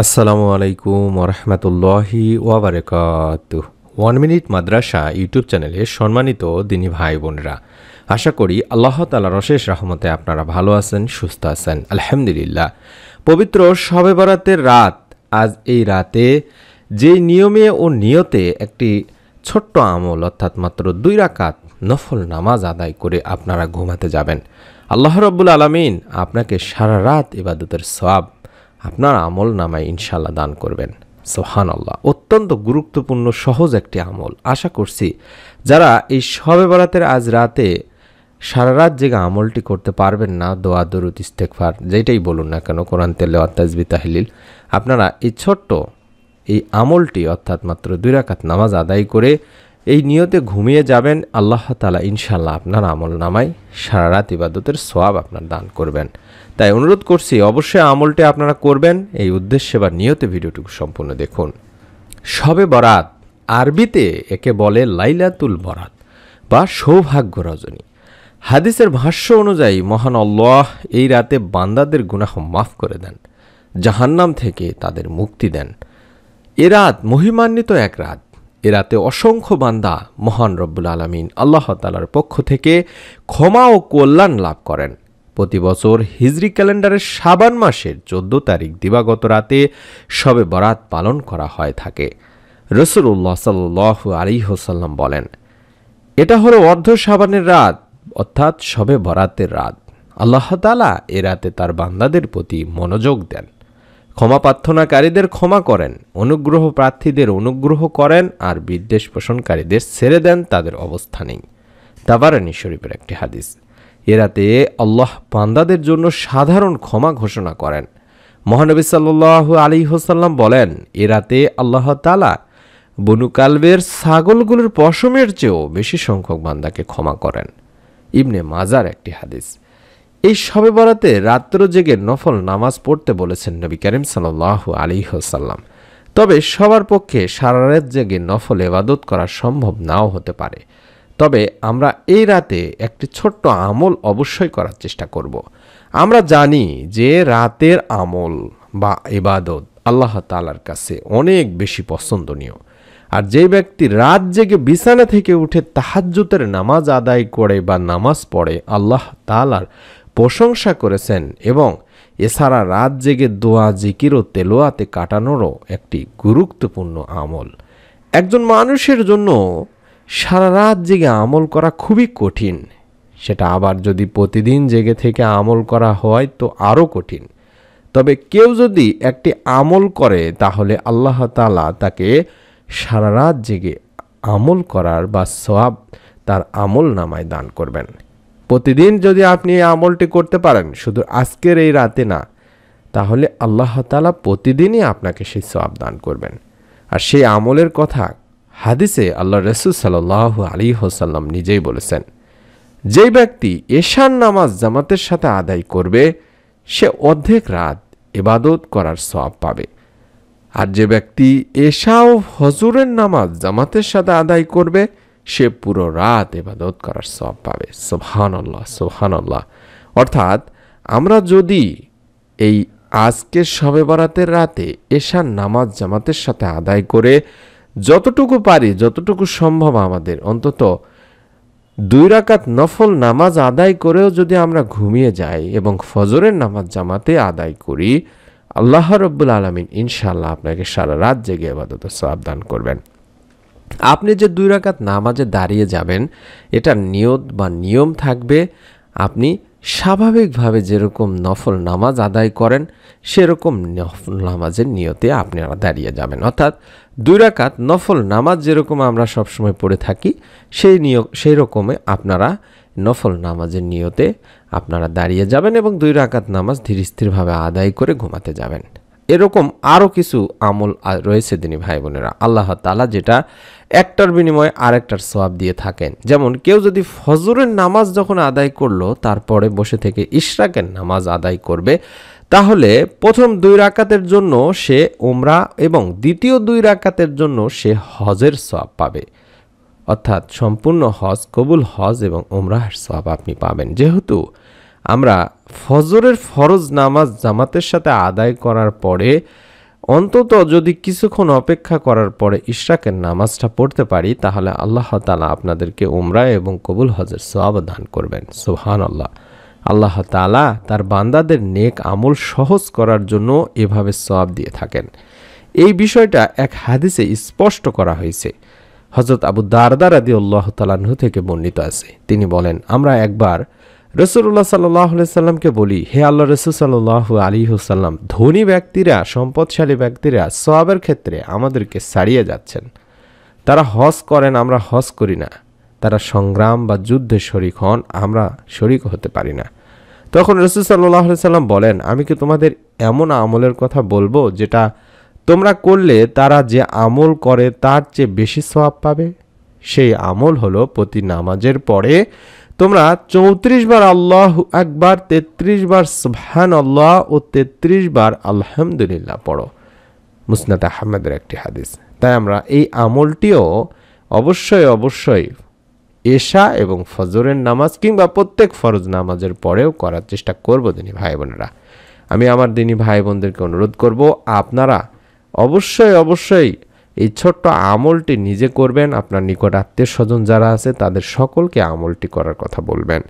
আসসালামু আলাইকুম ওরহমতুল্লাহি ওয়াবারাকাতুহু। 1 মিনিট মাদ্রাসা ইউটিউব চ্যানেলে সম্মানিত দিনী ভাই বোনেরা, আশা করি আল্লাহ তাআলার অশেষ রহমতে আপনারা ভালো আছেন, সুস্থ আছেন। আলহামদুলিল্লাহ। পবিত্র শবে বরাতের রাত, আজ এই রাতে যে নিয়মে ও নিয়তে একটি ছোট্ট আমল অর্থাৎ মাত্র 2 রাকাত নফল নামাজ আদায় করে আপনারা ঘুমাতে যাবেন, আল্লাহ রাব্বুল আলামিন আপনাকে সারা রাত ইবাদতের সওয়াব আপনার আমল নামায় ইনশাল্লাহ দান করবেন। সুবহানাল্লাহ। অত্যন্ত গুরুত্বপূর্ণ সহজ একটি আমল। আশা করছি যারা এই শবে বরাতের আজ রাতে সারা রাত জেগে আমলটি করতে পারবেন না, দোয়া দরুদ ইস্তেগফার যেটাই বলুন না কেন, কোরআন তেলাওয়াত তাসবিহ তাহলিল, আপনারা এই ছোট্ট এই আমলটি অর্থাৎ মাত্র 2 রাকাত নামাজ আদায় করে এই নিয়তে ঘুমিয়ে যাবেন, আল্লাহ তাআলা ইনশাল্লাহ আপনার আমল নামায় সারা রাত ইবাদতের সওয়াব আপনার দান করবেন। তাই অনুরোধ করছি অবশ্যই আমলটি আপনারা করবেন। এই উদ্দেশ্যে বা নিয়তে ভিডিওটুকু সম্পূর্ণ দেখুন। শবে বরাত আরবিতে একে বলে লাইলাতুল বরাত বা সৌভাগ্য রজনী। হাদিসের ভাষ্য অনুযায়ী মহান আল্লাহ এই রাতে বান্দাদের গুনাহ মাফ করে দেন, জাহান্নাম থেকে তাদের মুক্তি দেন। এ রাত মহিমান্বিত এক রাত। এ রাতে অসংখ্য বান্দা মহান রব্বুল আলামিন আল্লাহ তাআলার পক্ষ থেকে ক্ষমা ও কল্যাণ লাভ করেন। প্রতি বছর হিজরি ক্যালেন্ডারের শাবান মাসের 14 তারিখ দিবাগত রাতে শবে বরাত পালন করা হয় থাকে। রাসূলুল্লাহ সাল্লাল্লাহু আলাইহি ওয়াসাল্লাম বলেন, এটা হলো অর্ধ শাবানের রাত অর্থাৎ শবে বরাতের রাত। আল্লাহ তাআলা এ রাতে তার বান্দাদের প্রতি মনোযোগ দেন, ক্ষমা প্রার্থনাকারীদের ক্ষমা করেন, অনুগ্রহ প্রার্থীদের অনুগ্রহ করেন, আর বিদ্বেষ পোষণকারীদের ছেড়ে দেন তাদের অবস্থানেই। তাবারানী শরীফের একটি হাদিস। এ রাতে আল্লাহ বান্দাদের জন্য সাধারণ ক্ষমা ঘোষণা করেন। মহানবী সাল্লাল্লাহু আলাইহি ওয়াসাল্লাম বলেন, এ রাতে আল্লাহ তাআলা বনু কালবের ছাগলগুলোর পশমের চেয়েও বেশি সংখ্যক বান্দাকে ক্ষমা করেন। ইবনে মাজার একটি হাদিস। এই শবে বরাতে রাত্র জেগে নফল নামাজ পড়তে বলেছেন নবী করিম সাল্লাল্লাহু আলাইহি ওয়াসাল্লাম। তবে সবার পক্ষে সারা রাত জেগে নফল ইবাদত করা সম্ভব নাও হতে পারে। তবে আমরা এই রাতে একটি ছোট্ট আমল অবশ্যই করার চেষ্টা করব। আমরা জানি যে রাতের আমল বা ইবাদত আল্লাহ তাআলার কাছে অনেক বেশি পছন্দনীয়। আর যে ব্যক্তি রাত জেগে বিছানা থেকে উঠে তাহাজ্জুদের নামাজ আদায় করে বা নামাজ পড়ে, আল্লাহ তাআলার প্রশংসা করেছেন এবং এছাড়া রাত জেগে দোয়া জিকির ও তেলাওয়াতে কাটানোরও একটি গুরুত্বপূর্ণ আমল। একজন মানুষের জন্য সারা রাত জেগে আমল করা খুবই কঠিন, সেটা আবার যদি প্রতিদিন জেগে থেকে আমল করা হয় তো আরও কঠিন। তবে কেউ যদি একটি আমল করে তাহলে আল্লাহ তাআলা তাকে সারা রাত জেগে আমল করার বা সওয়াব তার আমল নামায় দান করবেন। প্রতিদিন যদি আপনি এই আমলটি করতে পারেন, শুধু আজকের এই রাতে না, তাহলে আল্লাহ তাআলা প্রতিদিনই আপনাকে সেই সওয়াব দান করবেন। আর সেই আমলের কথা হাদিসে আল্লাহ রাসূল সাল্লাল্লাহু আলাইহি ওয়াসাল্লাম নিজেই বলেছেন, যে ব্যক্তি এশার নামাজ জামাতের সাথে আদায় করবে সে অর্ধেক রাত ইবাদত করার সওয়াব পাবে। আর যে ব্যক্তি এশা ও ফজরের নামাজ জামাতের সাথে আদায় করবে সে পুরো রাত ইবাদত করার সওয়াব পাবে। সুবহানাল্লাহ, সুবহানাল্লাহ। অর্থাৎ আমরা যদি এই আজকের শবে বরাতের রাতে এশার নামাজ জামাতের সাথে আদায় করে যতটুকু পারি, যতটুকু সম্ভব আমাদের, অন্তত 2 রাকাত নফল নামাজ আদায় করেও যদি আমরা ঘুমিয়ে যাই এবং ফজরের নামাজ জামাতে আদায় করি, আল্লাহ রাব্বুল আলামিন ইনশাআল্লাহ আপনাকে সারা রাত জেগে ইবাদতের সওয়াব দান করবেন। আপনি যে 2 রাকাত নামাজে দাঁড়িয়ে যাবেন, এটা নিয়ত বা নিয়ম থাকবে আপনি স্বাভাবিকভাবে যেরকম নফল নামাজ আদায় করেন সেরকম নফল নামাজের নিয়তে আপনারা দাঁড়িয়ে যাবেন। অর্থাৎ 2 রাকাত নফল নামাজ যেরকম আমরা সবসময় পড়ে থাকি সেই রকমে আপনারা নফল নামাজের নিয়তে আপনারা দাঁড়িয়ে যাবেন এবং 2 রাকাত নামাজ ধীর স্থিরভাবে আদায় করে ঘুমাতে যাবেন। এরকম আরও কিছু আমল রয়েছে দিনী ভাই বোনেরা, আল্লাহ তাআলা যেটা একটার বিনিময়ে আরেকটার সওয়াব দিয়ে থাকেন। যেমন কেউ যদি ফজরের নামাজ যখন আদায় করলো তারপরে বসে থেকে ইশরাকের নামাজ আদায় করবে, তাহলে প্রথম 2 রাকাতের জন্য সে উমরা এবং দ্বিতীয় 2 রাকাতের জন্য সে হজের সওয়াব পাবে। অর্থাৎ সম্পূর্ণ হজ, কবুল হজ এবং উমরাহের সওয়াব আপনি পাবেন। যেহেতু আমরা ফজরের ফরজ নামাজ জামাতের সাথে আদায় করার পরে অন্তত যদি কিছুক্ষণ অপেক্ষা করার পরে ইশরাকের নামাজটা পড়তে পারি, তাহলে আল্লাহ তাআলা আপনাদেরকে উমরা এবং কবুল হজের সওয়াব দান করবেন। সুবহানাল্লাহ। আল্লাহ তাআলা তার বান্দাদের নেক আমল সহজ করার জন্য এভাবে সওয়াব দিয়ে থাকেন। এই বিষয়টা এক হাদিসে স্পষ্ট করা হয়েছে। হযরত আবু দারদা রাদিয়াল্লাহু তাআলা আনহু থেকে বর্ণিত আছে। তিনি বলেন, আমরা একবার রাসূলুল্লাহ সাল্লাল্লাহু আলাইহি সাল্লামকে বলি, হে আল্লাহর রাসূল সাল্লাল্লাহু আলাইহি ওয়াসাল্লাম, ধনী ব্যক্তিরা, সম্পদশালী ব্যক্তিরা সওয়াবের ক্ষেত্রে আমাদেরকে ছাড়িয়ে যাচ্ছেন। তারা হজ করেন, আমরা হজ করি না। তারা সংগ্রাম বা যুদ্ধে শরিক হন, আমরা শরিক হতে পারি না। তখন রাসূল সাল্লাল্লাহু আলাইহি সাল্লাম বলেন, আমি কি তোমাদের এমন আমলের কথা বলবো যেটা তোমরা করলে তারা যে আমল করে তার চেয়ে বেশি সওয়াব পাবে? সেই আমল হলো প্রতি নামাজের পরে তোমরা 34 বার আল্লাহু আকবার, 33 বার সুবহানাল্লাহ ও 33 বার আলহামদুলিল্লাহ পড়ো। মুসনাদ আহমদের একটি হাদিস। তাই আমরা এই আমলটিও অবশ্যই এশা এবং ফজরের নামাজ কিংবা প্রত্যেক ফরজ নামাজের পরেও করার চেষ্টা করব দিনী ভাই বোনেরা। আমি আমার দিনী ভাই বোনদেরকে অনুরোধ করব, আপনারা অবশ্যই এই ছোট্ট আমলটি নিজে করবেন। আপনার নিকট আত্মীয় স্বজন যারা আছে তাদের সকলকে আমলটি করার কথা বলবেন।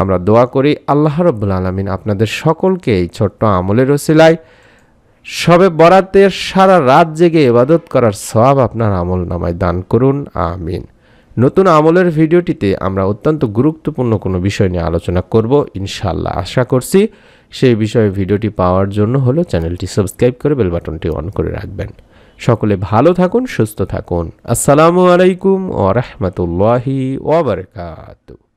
আমরা দোয়া করি আল্লাহ রাব্বুল আলামিন আপনাদের সকলকে এই ছোট্ট আমলের ওসিলায় শবে বরাতের সারা রাত জেগে ইবাদত করার সওয়াব আপনার আমল নামায় দান করুন, আমিন। নতুন আমলের ভিডিওটিতে আমরা অত্যন্ত গুরুত্বপূর্ণ কোনো বিষয় নিয়ে আলোচনা করব ইনশাআল্লাহ। আশা করছি সেই বিষয়ে ভিডিওটি পাওয়ার জন্য হলো চ্যানেলটি সাবস্ক্রাইব করে বেল বাটনটি অন করে রাখবেন। সকলে ভালো থাকুন, সুস্থ থাকুন। আসসালামু আলাইকুম ওয়া রাহমাতুল্লাহি ওয়া বারাকাতুহু।